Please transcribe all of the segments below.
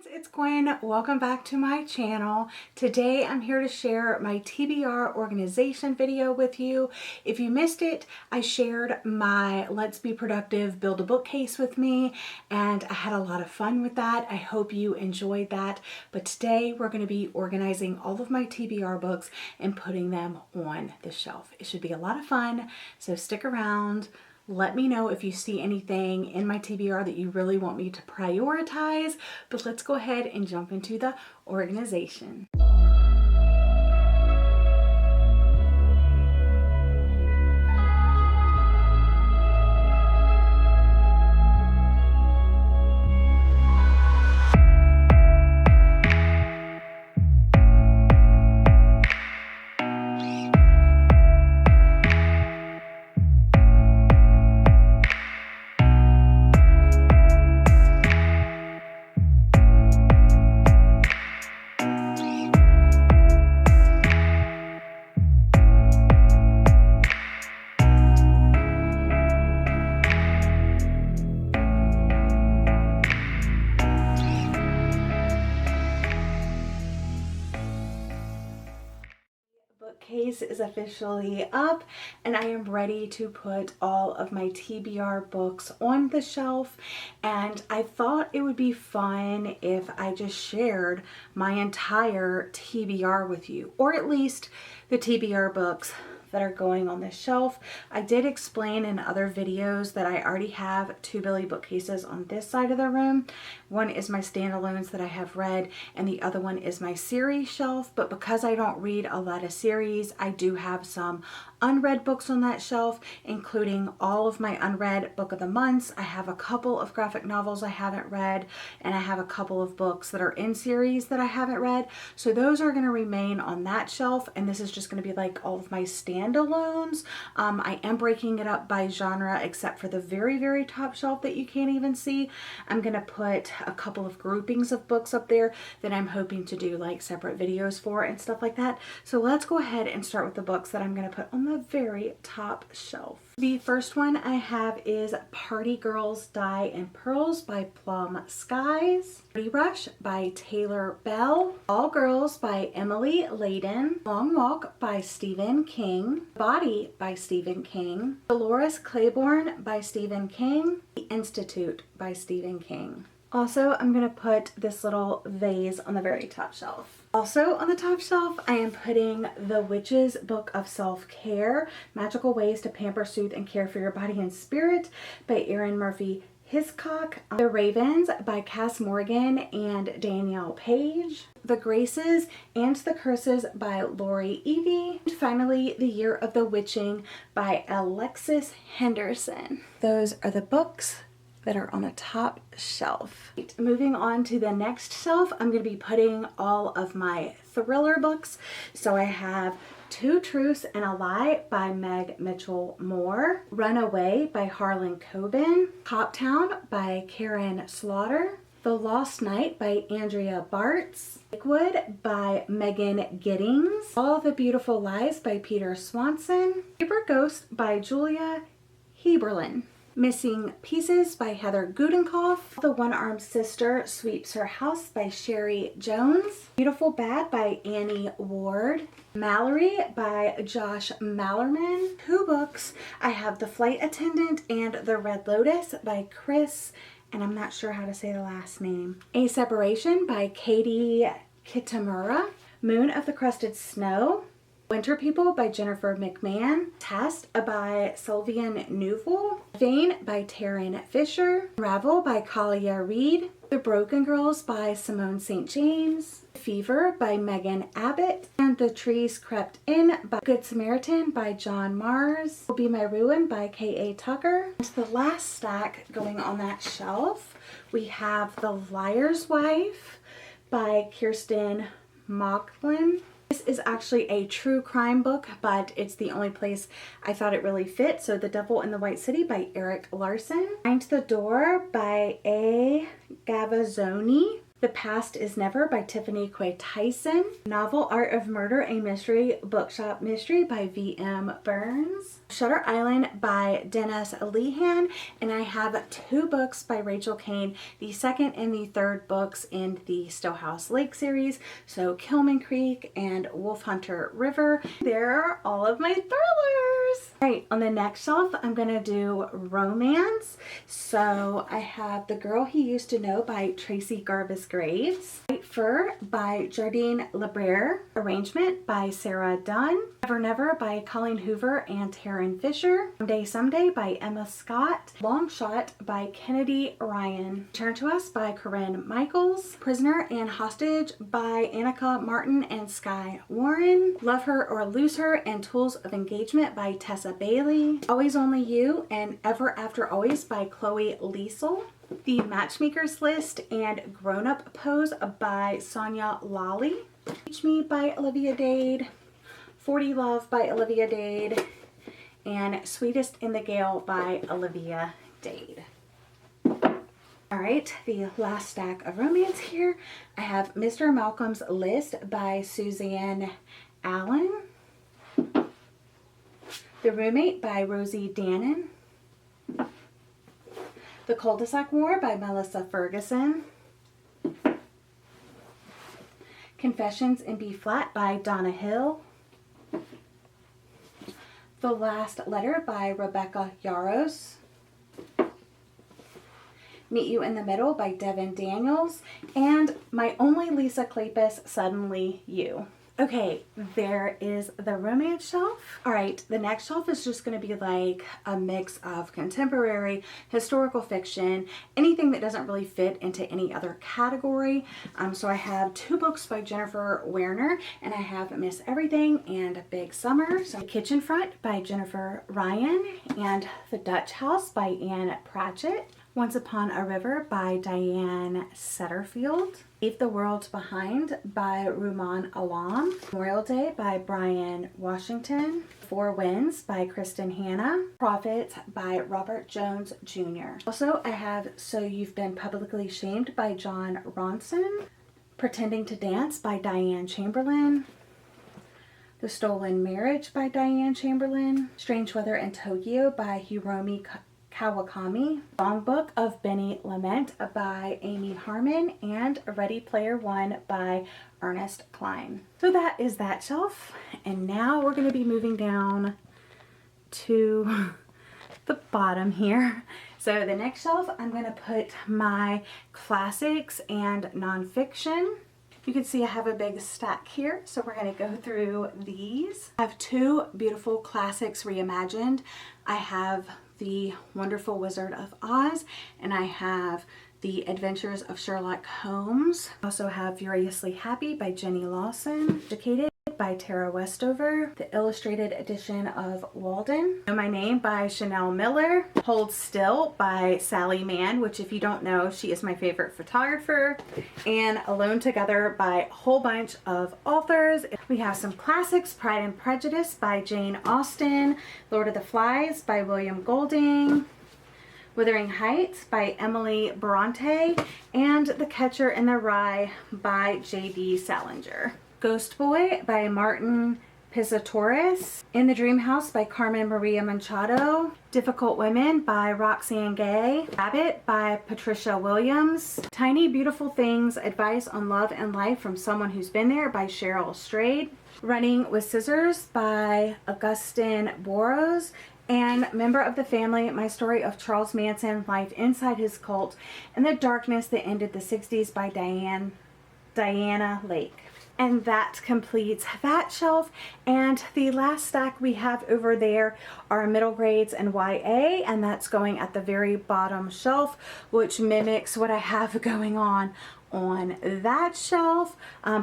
It's Gwen. Welcome back to my channel. Today I'm here to share my TBR organization video with you. If you missed it, I shared my Let's Be Productive Build a Bookcase with me and I had a lot of fun with that. I hope you enjoyed that. But today we're going to be organizing all of my TBR books and putting them on the shelf. It should be a lot of fun, so stick around. Let me know if you see anything in my TBR that you really want me to prioritize, but let's go ahead and jump into the organization. Bookcase is officially up and I am ready to put all of my TBR books on the shelf, and I thought it would be fun if I just shared my entire TBR with you, or at least the TBR books that are going on this shelf. I did explain in other videos that I already have two Billy bookcases on this side of the room. One is my standalones that I have read and the other one is my series shelf, but because I don't read a lot of series, I do have some unread books on that shelf, including all of my unread book of the months. I have a couple of graphic novels I haven't read, and I have a couple of books that are in series that I haven't read. So those are going to remain on that shelf, and this is just going to be like all of my standalones. I am breaking it up by genre, except for the very top shelf that you can't even see. I'm going to put a couple of groupings of books up there that I'm hoping to do like separate videos for and stuff like that. So let's go ahead and start with the books that I'm going to put on the very top shelf. The first one I have is Party Girls Dye and Pearls by Plum Skies, Pretty Rush by Taylor Bell, All Girls by Emily Layden, Long Walk by Stephen King, Body by Stephen King, Dolores Claiborne by Stephen King, The Institute by Stephen King. Also, I'm going to put this little vase on the very top shelf. Also on the top shelf, I am putting The Witch's Book of Self-Care, Magical Ways to Pamper, Soothe, and Care for Your Body and Spirit by Erin Murphy Hiscock, The Ravens by Cass Morgan and Danielle Page, The Graces and the Curses by Lori Evie, and finally The Year of the Witching by Alexis Henderson. Those are the books that are on the top shelf. Moving on to the next shelf, I'm going to be putting all of my thriller books. So I have Two Truths and a Lie by Meg Mitchell Moore, Runaway by Harlan Coben, Coptown by Karen Slaughter, The Lost Night by Andrea Bartz, Lakewood by Megan Giddings, All the Beautiful Lies by Peter Swanson, Paper Ghost by Julia Heberlin, Missing Pieces by Heather Gudenkauf, The One-Armed Sister Sweeps Her House by Sherry Jones, Beautiful Bad by Annie Ward, Mallory by Josh Mallerman. Two books, I have The Flight Attendant and The Red Lotus by Chris, and I'm not sure how to say the last name, A Separation by Katie Kitamura, Moon of the Crusted Snow, Winter People by Jennifer McMahon, Test by Sylvian Neufel, Vein by Taryn Fisher, Ravel by Kalia Reed, The Broken Girls by Simone St. James, Fever by Megan Abbott, and The Trees Crept In by Good Samaritan by John Mars, Will Be My Ruin by K.A. Tucker. And the last stack going on that shelf, we have The Liar's Wife by Kirsten Mauchline. This is actually a true crime book, but it's the only place I thought it really fit. So The Devil in the White City by Eric Larson, Find the Door by A. Gavazzoni, The Past Is Never by 𒒂𒏄💂 Novel Art of Murder, a Mystery Bookshop Mystery by V.M. Burns. Shutter Island by Dennis Lehan. And I have 2 books by Rachel Caine, the second and the third books in the Stillhouse Lake series. So Kilman Creek and Wolf Hunter River. There are all of my thrillers. All right, on the next shelf, I'm gonna do romance. So I have The Girl He Used to Know by Tracy Garvis Graves, White Fur by Jardine LeBrere, Arrangement by Sarah Dunn, Never Never by Colleen Hoover and Taryn Fisher, Someday by Emma Scott, Long Shot by Kennedy Ryan, Turn to Us by Corinne Michaels, Prisoner and Hostage by Annika Martin and Skye Warren, Love Her or Lose Her and Tools of Engagement by Tessa Bailey, Always Only You and Ever After Always by Chloe Liesel, The Matchmaker's List and Grown Up Pose by Sonia Lawley, Teach Me by Olivia Dade, 40 Love by Olivia Dade, and Sweetest in the Gale by Olivia Dade. All right, the last stack of romance here. I have Mr. Malcolm's List by Suzanne Allen, The Roommate by Rosie Dannon, The Cul-de-sac War by Melissa Ferguson, Confessions in B Flat by Donna Hill, The Last Letter by Rebecca Yarros, Meet You in the Middle by Devin Daniels, and my only Lisa Kleypas, Suddenly You. Okay, there is the romance shelf. All right, the next shelf is just going to be like a mix of contemporary, historical fiction, anything that doesn't really fit into any other category. So I have 2 books by Jennifer Werner, and I have Miss Everything and Big Summer. So The Kitchen Front by Jennifer Ryan, and The Dutch House by Anne Pratchett, Once Upon a River by Diane Setterfield, Leave the World Behind by Rumaan Alam, Memorial Day by Brian Washington, Four Winds by Kristen Hanna, Prophet by Robert Jones Jr. Also, I have So You've Been Publicly Shamed by John Ronson, Pretending to Dance by Diane Chamberlain, The Stolen Marriage by Diane Chamberlain, Strange Weather in Tokyo by Hiromi Kawakami, Songbook of Benny Lament by Amy Harmon, and Ready Player One by Ernest Cline. So that is that shelf, and now we're going to be moving down to the bottom here. So the next shelf, I'm going to put my classics and nonfiction. You can see I have a big stack here, so we're going to go through these. I have 2 beautiful classics reimagined. I have The Wonderful Wizard of Oz, and I have The Adventures of Sherlock Holmes. I also have Furiously Happy by Jenny Lawson, Educated by Tara Westover, the illustrated edition of Walden, Know My Name by Chanel Miller, Hold Still by Sally Mann, which if you don't know, she is my favorite photographer, and Alone Together by a whole bunch of authors. We have some classics, Pride and Prejudice by Jane Austen, Lord of the Flies by William Golding, Wuthering Heights by Emily Bronte, and The Catcher in the Rye by J.D. Salinger. Ghost Boy by Martin Pisatoris, In the Dream House by Carmen Maria Machado, Difficult Women by Roxane Gay, Rabbit by Patricia Williams, Tiny Beautiful Things, Advice on Love and Life from Someone Who's Been There by Cheryl Strayed, Running with Scissors by Augustine Boros, and Member of the Family, My Story of Charles Manson, Life Inside His Cult, and the Darkness That Ended the 60s by Diana Lake. And that completes that shelf. And the last stack we have over there are middle grades and YA, and that's going at the very bottom shelf, which mimics what I have going on that shelf.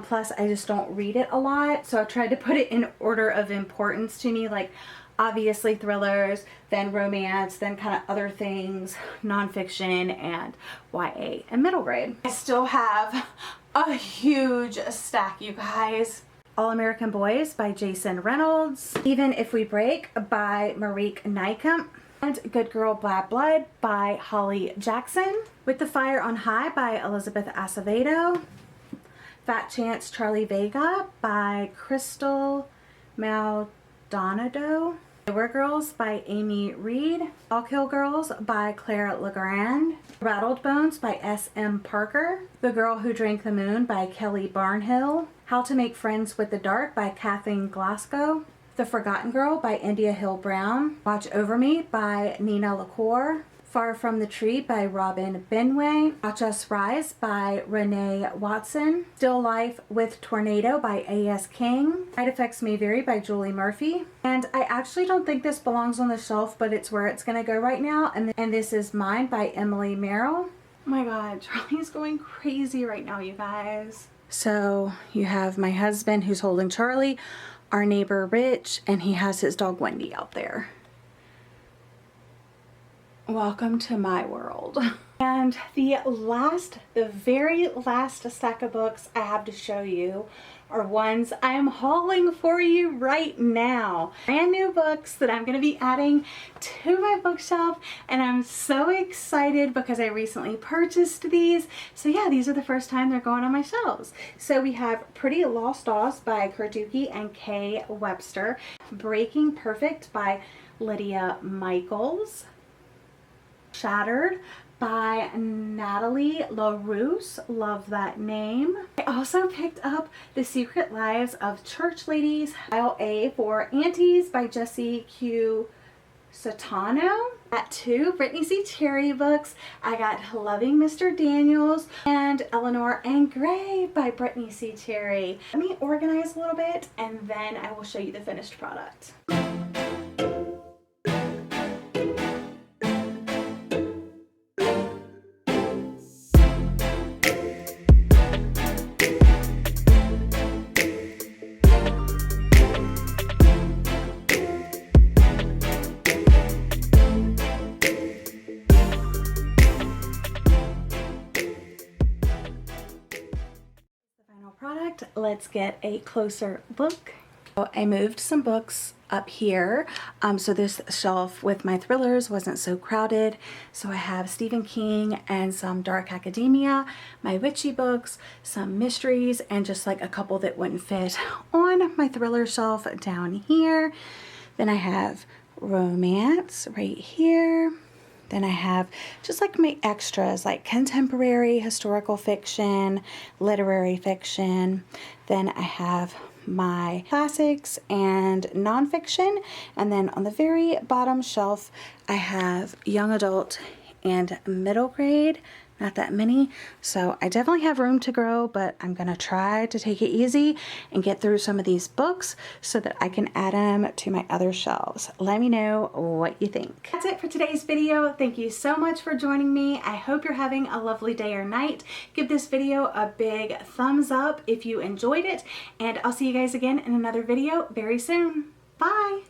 Plus I just don't read it a lot, so I tried to put it in order of importance to me, like obviously thrillers, then romance, then kind of other things, nonfiction, and YA and middle grade. I still have a huge stack, you guys. All American Boys by Jason Reynolds, Even If We Break by Marieke Nijkamp, And Good Girl Bad Blood by Holly Jackson. With the Fire on High by Elizabeth Acevedo. Fat Chance Charlie Vega by Crystal Maldonado. We're Girls by Amy Reed. All Kill Girls by Claire Legrand. Rattled Bones by S.M. Parker. The Girl Who Drank the Moon by Kelly Barnhill. How to Make Friends with the Dark by Kathleen Glasgow. The Forgotten Girl by India Hill Brown. Watch Over Me by Nina LaCour. Far From the Tree by Robin Benway. Watch Us Rise by Renee Watson. Still Life with Tornado by A.S. King. Side Effects May Vary by Julie Murphy. And I actually don't think this belongs on the shelf, but it's where it's going to go right now. And this is Mine by Emily Merrill. Oh my god, Charlie's going crazy right now, you guys. So you have my husband who's holding Charlie, our neighbor Rich, and he has his dog Wendy out there. Welcome to my world. And the very last stack of books I have to show you are ones I'm hauling for you right now. Brand new books that I'm going to be adding to my bookshelf, and I'm so excited because I recently purchased these. So yeah, these are the first time they're going on my shelves. So we have Pretty Lost Dolls by 𝒂𝒔 and Kay Webster. Breaking Perfect by Lydia Michaels. Shattered by Natalie LaRousse. Love that name. I also picked up The Secret Lives of Church Ladies, File A for Aunties by Jessie Q. Satano. At 2 Brittany C. Cherry books, I got Loving Mr. Daniels and Eleanor and Gray by Brittany C. Cherry. Let me organize a little bit and then I will show you the finished product. Product, let's get a closer look. So I moved some books up here so this shelf with my thrillers wasn't so crowded. So I have Stephen King and some dark academia, my witchy books, some mysteries, and just like a couple that wouldn't fit on my thriller shelf down here. Then I have romance right here. Then I have just like my extras like contemporary, historical fiction, literary fiction. Then I have my classics and nonfiction. And then on the very bottom shelf, I have young adult and middle grade. Not that many, so I definitely have room to grow, but I'm gonna try to take it easy and get through some of these books so that I can add them to my other shelves. Let me know what you think. That's it for today's video. Thank you so much for joining me. I hope you're having a lovely day or night. Give this video a big thumbs up if you enjoyed it, and I'll see you guys again in another video very soon. Bye!